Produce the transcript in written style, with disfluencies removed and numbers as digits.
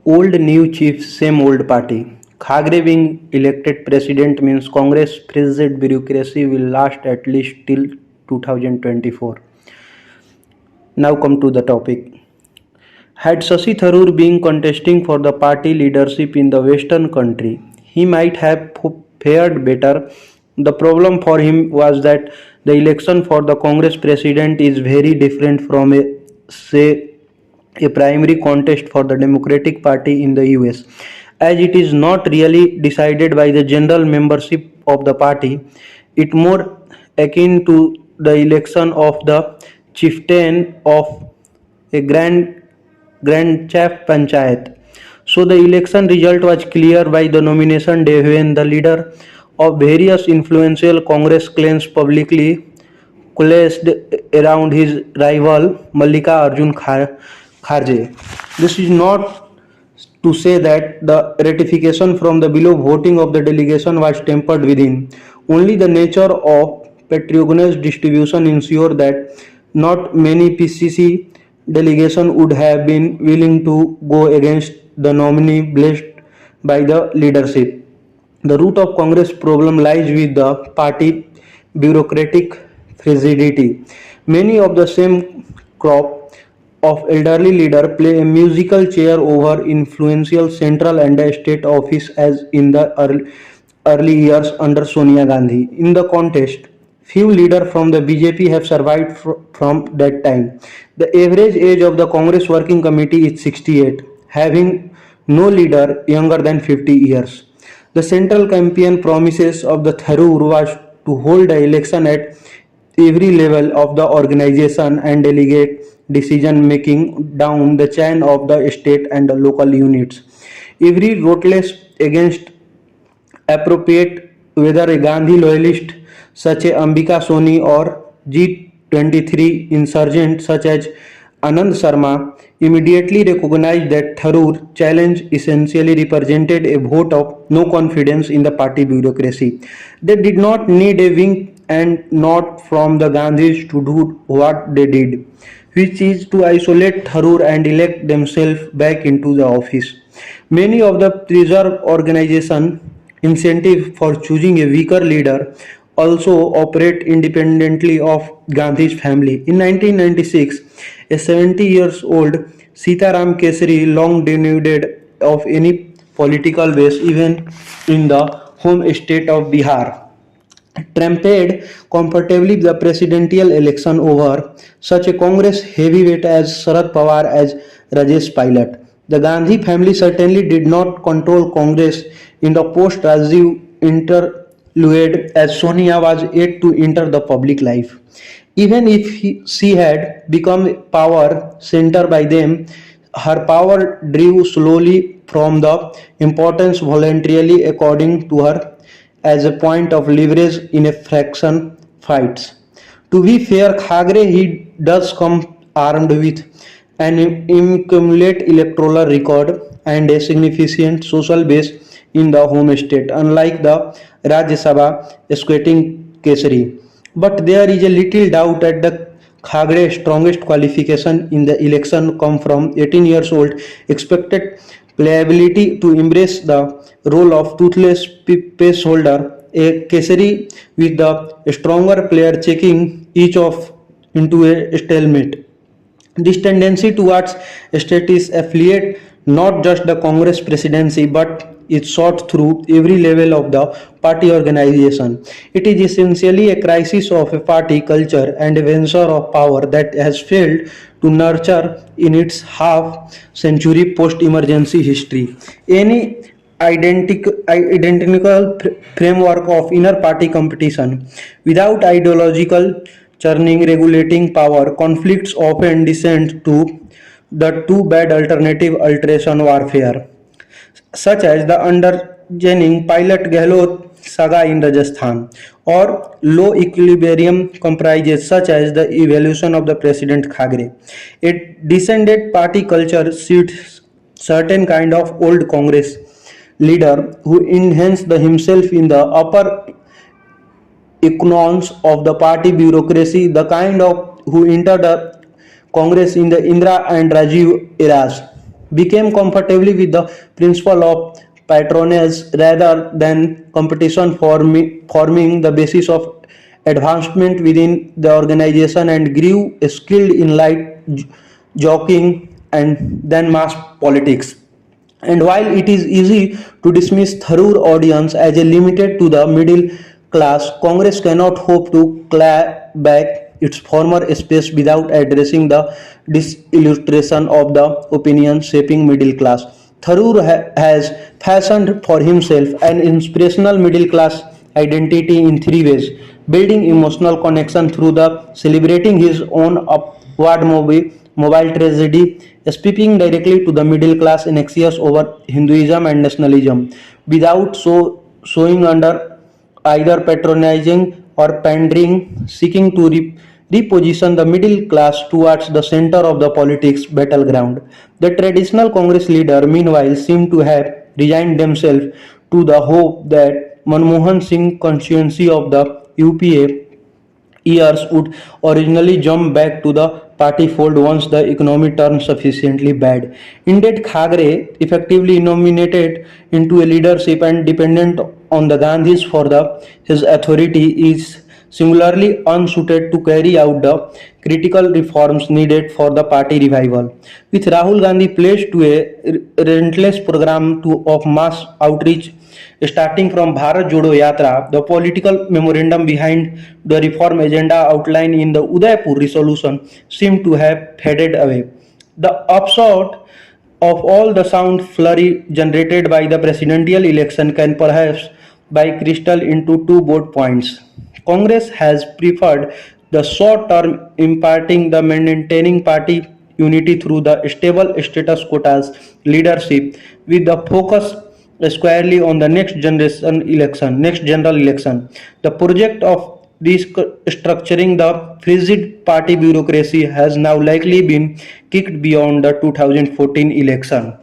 Old new chief, same old party. Khagre being elected president means Congress president bureaucracy will last at least till 2024. Now come to the topic. Had Shashi Tharoor been contesting for the party leadership in the western country, he might have fared better. The problem for him was that the election for the Congress president is very different from a primary contest for the Democratic Party in the US, as it is not really decided by the general membership of the party. It more akin to the election of the chieftain of a grand chief panchayat. So the election result was clear by the nomination day when the leader of various influential Congress clans publicly coalesced around his rival Mallika Arjun Kharge. This is not to say that the ratification from the below voting of the delegation was tempered within. Only the nature of patronage distribution ensured that not many PCC delegation would have been willing to go against the nominee blessed by the leadership. The root of Congress problem lies with the party bureaucratic frigidity. Many of the same crop of elderly leader play a musical chair over influential central and state office as in the early years under Sonia Gandhi. In the contest, few leaders from the BJP have survived from that time. The average age of the Congress Working Committee is 68, having no leader younger than 50 years. The central campaign promises of the Tharoor was to hold the election at every level of the organization and delegate decision making down the chain of the state and the local units. Every rootless against appropriate whether a Gandhi loyalist such as Ambika Soni or G23 insurgent such as Anand Sharma immediately recognized that Tharoor challenge essentially represented a vote of no confidence in the party bureaucracy. They did not need a wink and nod from the Gandhis to do what they did, which is to isolate Tharoor and elect themselves back into the office. Many of the preserved organization incentive for choosing a weaker leader also operate independently of Gandhi's family. In 1996, a 70 years old Sitaram Kesari, long denuded of any political base even in the home state of Bihar, trumped comfortably the presidential election over such a Congress heavyweight as Sharad Pawar as Rajesh Pilot. The Gandhi family certainly did not control Congress in the post-Rajiv interlude as Sonia was yet to enter the public life. Even if she had become power center by them, her power drew slowly from the importance voluntarily according to her as a point of leverage in a fraction fights. To be fair, Khagre he does come armed with an incumulate electoral record and a significant social base in the home state, unlike the Rajya Sabha squatting Kesari. But there is a little doubt that the Khagre's strongest qualification in the election come from 18 years old expected pliability to embrace the role of toothless pace holder, a Kesari with the stronger player checking each of into a stalemate. This tendency towards status affiliate not just the Congress presidency but is sought through every level of the party organization. It is essentially a crisis of a party culture and a venture of power that has failed to nurture in its half century post emergency history. Any identical framework of inner party competition without ideological churning regulating power conflicts often descend to the two bad alternative alteration warfare such as the undergining pilot Gehlot saga in Rajasthan, or low equilibrium comprises such as the evolution of the President Khagre. A descended party culture suits certain kind of old Congress leader who enhance the himself in the upper echelons of the party bureaucracy, the kind of who entered the Congress in the Indira and Rajiv eras. became comfortably with the principle of patronage rather than competition, forming the basis of advancement within the organization, and grew skilled in light joking and then mass politics. And while it is easy to dismiss Tharoor audience as a limited to the middle class, Congress cannot hope to claw back its former space without addressing the disillustration of the opinion shaping middle class. Tharoor has fashioned for himself an inspirational middle class identity in three ways: building emotional connection through the celebrating his own upward mobile tragedy, speaking directly to the middle class in anxious over Hinduism and nationalism, without showing under either patronizing or pandering, seeking to reposition the middle class towards the center of the politics battleground. The traditional Congress leader, meanwhile, seemed to have resigned themselves to the hope that Manmohan Singh's constituency of the UPA years would originally jump back to the party fold once the economy turned sufficiently bad. Indeed, Khagre, effectively nominated into a leadership and dependent on the Gandhis for his authority, is singularly unsuited to carry out the critical reforms needed for the party revival. With Rahul Gandhi pledged to a relentless program of mass outreach starting from Bharat Jodo Yatra, the political memorandum behind the reform agenda outlined in the Udaipur resolution seemed to have faded away. The upshot of all the sound flurry generated by the presidential election can perhaps be crystallized into two broad points. Congress has preferred the short term, imparting the maintaining party unity through the stable status quotas leadership, with the focus squarely on the next general election. The project of restructuring the frigid party bureaucracy has now likely been kicked beyond the 2014 election.